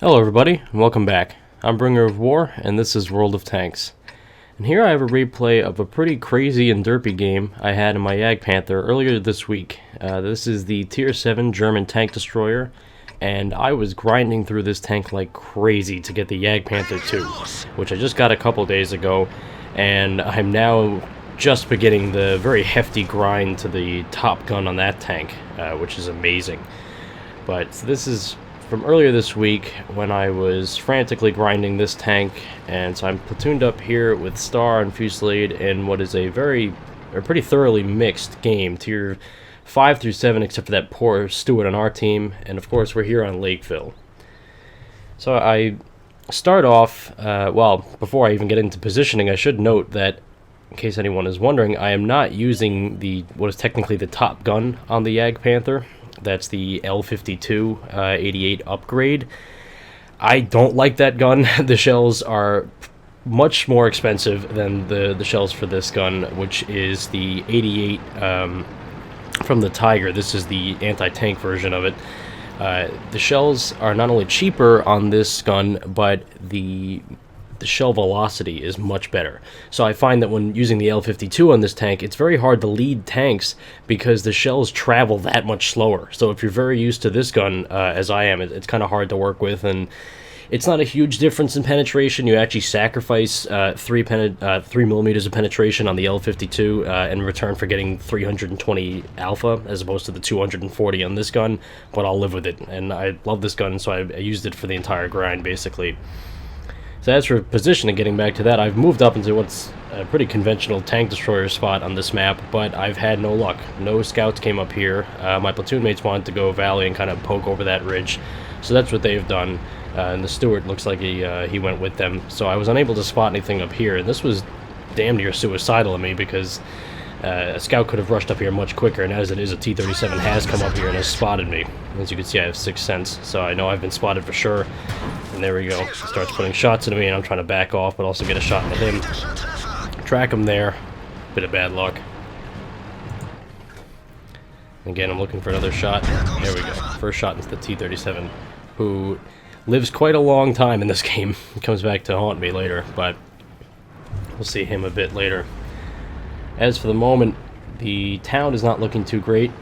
Hello everybody, and welcome back. I'm Bringer of War, and this is World of Tanks. And here I have a replay of a pretty crazy and derpy game I had in my Jagdpanther earlier this week. This is the Tier 7 German tank destroyer, and I was grinding through this tank like crazy to get the Jagdpanther 2, which I just got a couple days ago, and I'm now just beginning the very hefty grind to the top gun on that tank, which is amazing. But this is from earlier this week when I was frantically grinding this tank, and so I'm platooned up here with Star and Fusillade in what is a pretty thoroughly mixed game, tier 5 through 7, except for that poor Stewart on our team, and of course we're here on Lakeville. So I start off, well, before I even get into positioning, I should note that, in case anyone is wondering, I am not using what is technically the top gun on the Jagdpanther. That's the L52 88 upgrade. I don't like that gun. The shells are much more expensive than the shells for this gun, which is the 88 from the Tiger. This is the anti-tank version of it. The shells are not only cheaper on this gun, but the shell velocity is much better. So I find that when using the L52 on this tank, it's very hard to lead tanks because the shells travel that much slower. So if you're very used to this gun, as I am, it's kind of hard to work with, and it's not a huge difference in penetration. You actually sacrifice 3 millimeters of penetration on the L52 in return for getting 320 alpha as opposed to the 240 on this gun, but I'll live with it. And I love this gun, so I used it for the entire grind, basically. So as for positioning, getting back to that, I've moved up into what's a pretty conventional tank destroyer spot on this map, but I've had no luck. No scouts came up here. My platoon mates wanted to go valley and kind of poke over that ridge, so that's what they've done. And the Stewart looks like he went with them, so I was unable to spot anything up here. And this was damn near suicidal of me because a scout could have rushed up here much quicker, and as it is, a T-37 has come up here and has spotted me. As you can see, I have 6th sense, so I know I've been spotted for sure. And there we go. He starts putting shots into me, and I'm trying to back off, but also get a shot into him. Track him there. Bit of bad luck. Again, I'm looking for another shot. There we go. First shot into the T-37, who lives quite a long time in this game. He comes back to haunt me later, but we'll see him a bit later. As for the moment, the town is not looking too great.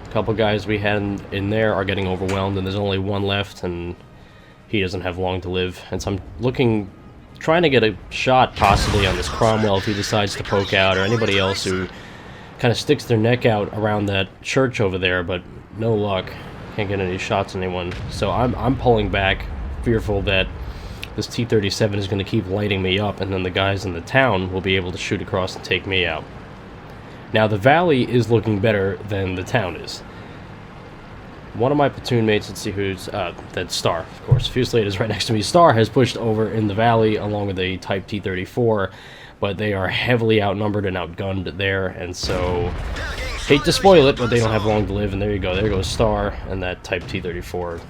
A couple guys we had in there are getting overwhelmed, and there's only one left, and he doesn't have long to live. And so I'm trying to get a shot possibly on this Cromwell if he decides to poke out, or anybody else who kind of sticks their neck out around that church over there, but no luck. Can't get any shots on anyone. So I'm pulling back, fearful that this T-37 is going to keep lighting me up, and then the guys in the town will be able to shoot across and take me out. Now, the valley is looking better than the town is. One of my platoon mates, let's see who's, that's Star, of course. Fusillade is right next to me. Star has pushed over in the valley along with a Type T-34, but they are heavily outnumbered and outgunned there, and so hate to spoil it, but they don't have long to live, and there you go. There goes Star, and that Type T-34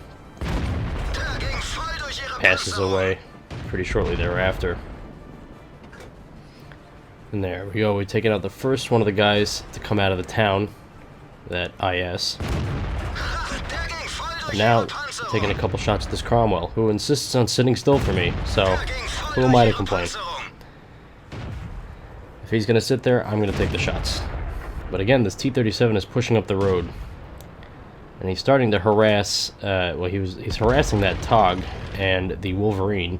passes away pretty shortly thereafter. And there we go. We've taken out the first one of the guys to come out of the town, that IS. And now, taking a couple shots at this Cromwell, who insists on sitting still for me, so who am I to complain? If he's going to sit there, I'm going to take the shots. But again, this T-37 is pushing up the road, and he's starting to harass, well, he's harassing that Tog and the Wolverine,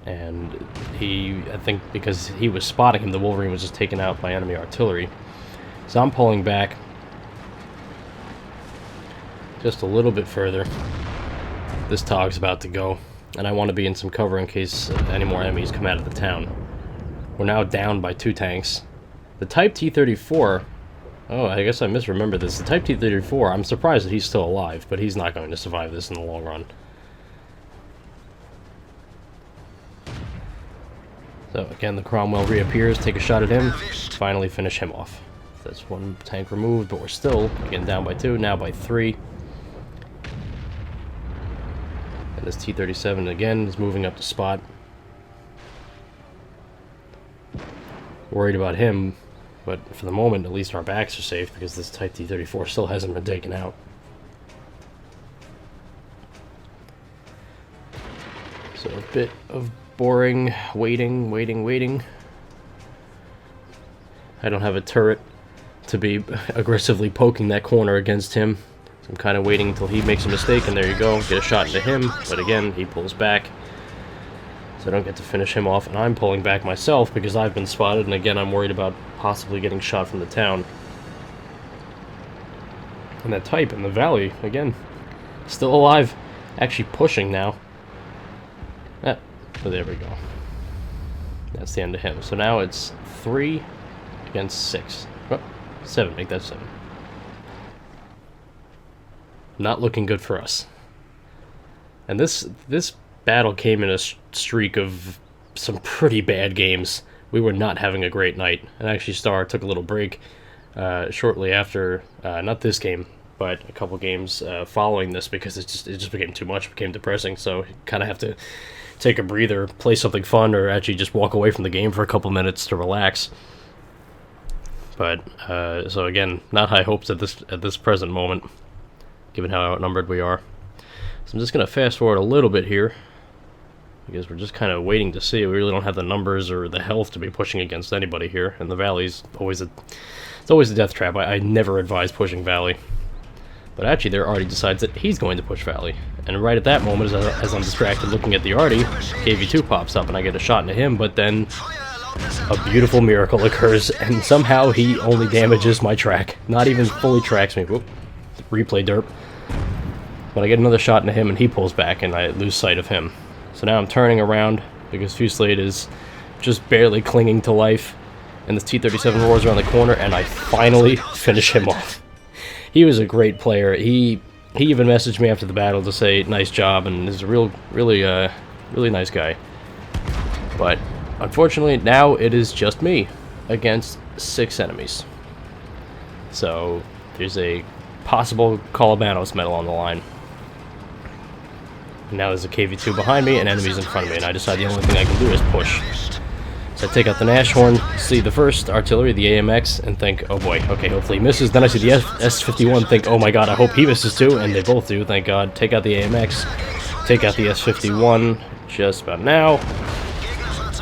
and I think because he was spotting him, the Wolverine was just taken out by enemy artillery. So I'm pulling back just a little bit further. This Tog's about to go, and I want to be in some cover in case any more enemies come out of the town. We're now down by 2 tanks. The Type T-34, oh, I guess I misremembered this. The Type T-34, I'm surprised that he's still alive, but he's not going to survive this in the long run. So again, the Cromwell reappears, take a shot at him, finally finish him off. That's 1 tank removed, but we're still, again, down by 2, now by 3. And this T-37 again is moving up to spot. Worried about him, but for the moment, at least our backs are safe because this Type T-34 still hasn't been taken out. So a bit of boring waiting. I don't have a turret to be aggressively poking that corner against him. So I'm kind of waiting until he makes a mistake, and there you go, get a shot into him, but again, he pulls back. So I don't get to finish him off, and I'm pulling back myself because I've been spotted, and again, I'm worried about possibly getting shot from the town. And that type in the valley, again, still alive, actually pushing now. Ah, so there we go. That's the end of him. So now it's 3 against 6. Oh, 7, make that 7. Not looking good for us. And this battle came in a streak of some pretty bad games. We were not having a great night. And actually, Star took a little break shortly after, not this game, but a couple games following this, because it just became too much, it became depressing. So you kind of have to take a breather, play something fun, or actually just walk away from the game for a couple minutes to relax. But so again, not high hopes at this present moment, given how outnumbered we are. So I'm just gonna fast forward a little bit here, because we're just kind of waiting to see. We really don't have the numbers or the health to be pushing against anybody here, and the valley's always it's always a death trap. I never advise pushing valley, but actually there Artie decides that he's going to push valley, and right at that moment, as I'm distracted looking at the Artie, KV2 pops up and I get a shot into him, but then a beautiful miracle occurs, and somehow he only damages my track, not even fully tracks me. Whoop. Replay derp. But I get another shot into him and he pulls back and I lose sight of him. So now I'm turning around because Fusillade is just barely clinging to life, and this T-37 roars around the corner, and I finally finish him off. He was a great player. He even messaged me after the battle to say nice job, and is a really nice guy. But unfortunately now it is just me against 6 enemies. So there's a possible Colabanos medal on the line. And now there's a KV2 behind me and enemies in front of me, and I decide the only thing I can do is push. So I take out the Nashorn, see the first artillery, the AMX, and think, oh boy, okay, hopefully he misses. Then I see the S51, think, oh my god, I hope he misses too, and they both do, thank god. Take out the AMX, take out the S51, just about now.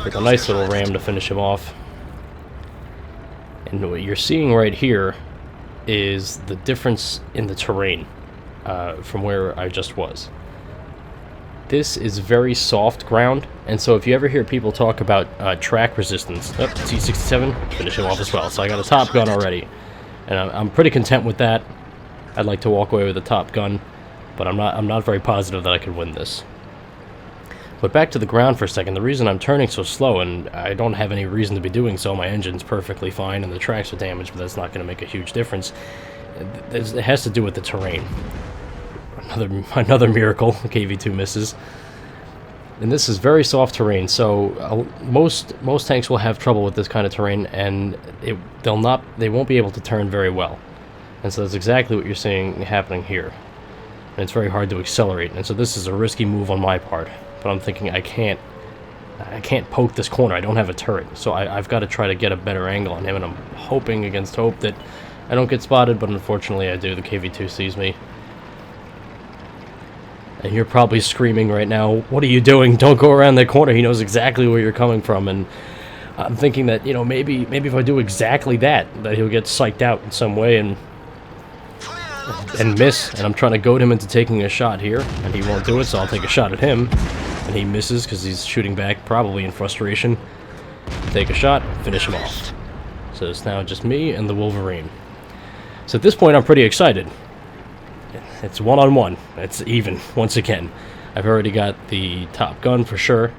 With a nice little ram to finish him off. And what you're seeing right here is the difference in the terrain from where I just was. This is very soft ground, and so if you ever hear people talk about track resistance, T-67, finish him off as well. So I got a top gun already, and I'm pretty content with that. I'd like to walk away with a top gun, but I'm not very positive that I can win this. But back to the ground for a second. The reason I'm turning so slow, and I don't have any reason to be doing so, my engine's perfectly fine and the tracks are damaged, but that's not going to make a huge difference. It has to do with the terrain. Another miracle, KV2 misses. And this is very soft terrain, so most tanks will have trouble with this kind of terrain, and they won't be able to turn very well. And so that's exactly what you're seeing happening here. And it's very hard to accelerate, and so this is a risky move on my part. But I'm thinking I can't poke this corner. I don't have a turret, so I've got to try to get a better angle on him, and I'm hoping against hope that I don't get spotted, but unfortunately I do. The KV2 sees me. And you're probably screaming right now, what are you doing? Don't go around that corner. He knows exactly where you're coming from. And I'm thinking that, maybe if I do exactly that he'll get psyched out in some way and miss. And I'm trying to goad him into taking a shot here, and he won't do it, so I'll take a shot at him. And he misses because he's shooting back, probably in frustration. Take a shot, finish him off. So it's now just me and the Wolverine. So at this point, I'm pretty excited. It's one-on-one. It's even, once again. I've already got the top gun for sure,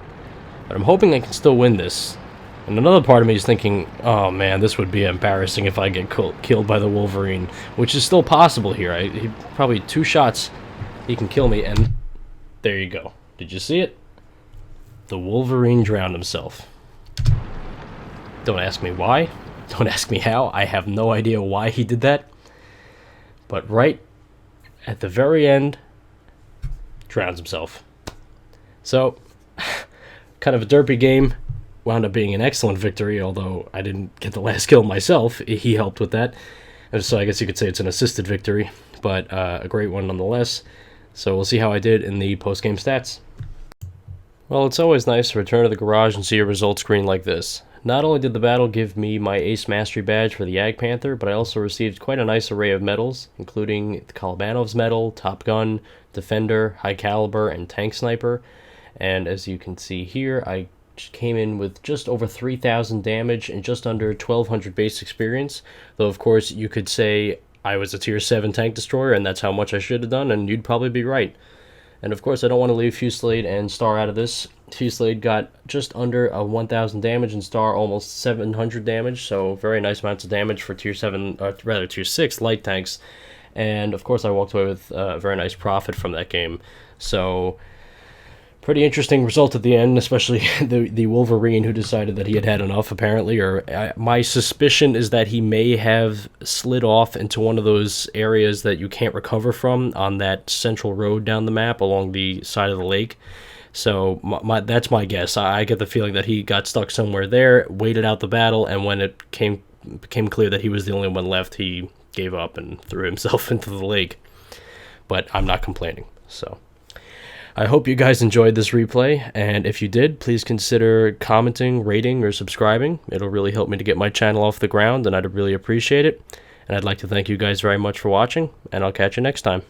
but I'm hoping I can still win this. And another part of me is thinking, oh man, this would be embarrassing if I get killed by the Wolverine, which is still possible here. He probably 2 shots, he can kill me, and there you go. Did you see it? The Wolverine drowned himself. Don't ask me why. Don't ask me how. I have no idea why he did that. But right at the very end, drowns himself. So, kind of a derpy game. Wound up being an excellent victory, although I didn't get the last kill myself. He helped with that. So I guess you could say it's an assisted victory, but a great one nonetheless. So we'll see how I did in the post-game stats. Well, it's always nice to return to the garage and see a result screen like this. Not only did the battle give me my Ace Mastery badge for the Jagdpanther, but I also received quite a nice array of medals, including the Kalabanov's medal, Top Gun, Defender, High Caliber, and Tank Sniper. And as you can see here, I came in with just over 3,000 damage and just under 1,200 base experience. Though, of course, you could say I was a Tier 7 tank destroyer, and that's how much I should have done, and you'd probably be right. And of course, I don't want to leave Fusillade and Star out of this. Fusillade got just under a 1,000 damage and Star almost 700 damage, so very nice amounts of damage for Tier 7, or rather Tier 6 light tanks. And of course, I walked away with a very nice profit from that game. So, pretty interesting result at the end, especially the Wolverine who decided that he had had enough, apparently. Or my suspicion is that he may have slid off into one of those areas that you can't recover from on that central road down the map along the side of the lake. So that's my guess. I get the feeling that he got stuck somewhere there, waited out the battle, and when it became clear that he was the only one left, he gave up and threw himself into the lake. But I'm not complaining, so... I hope you guys enjoyed this replay, and if you did, please consider commenting, rating, or subscribing. It'll really help me to get my channel off the ground, and I'd really appreciate it. And I'd like to thank you guys very much for watching, and I'll catch you next time.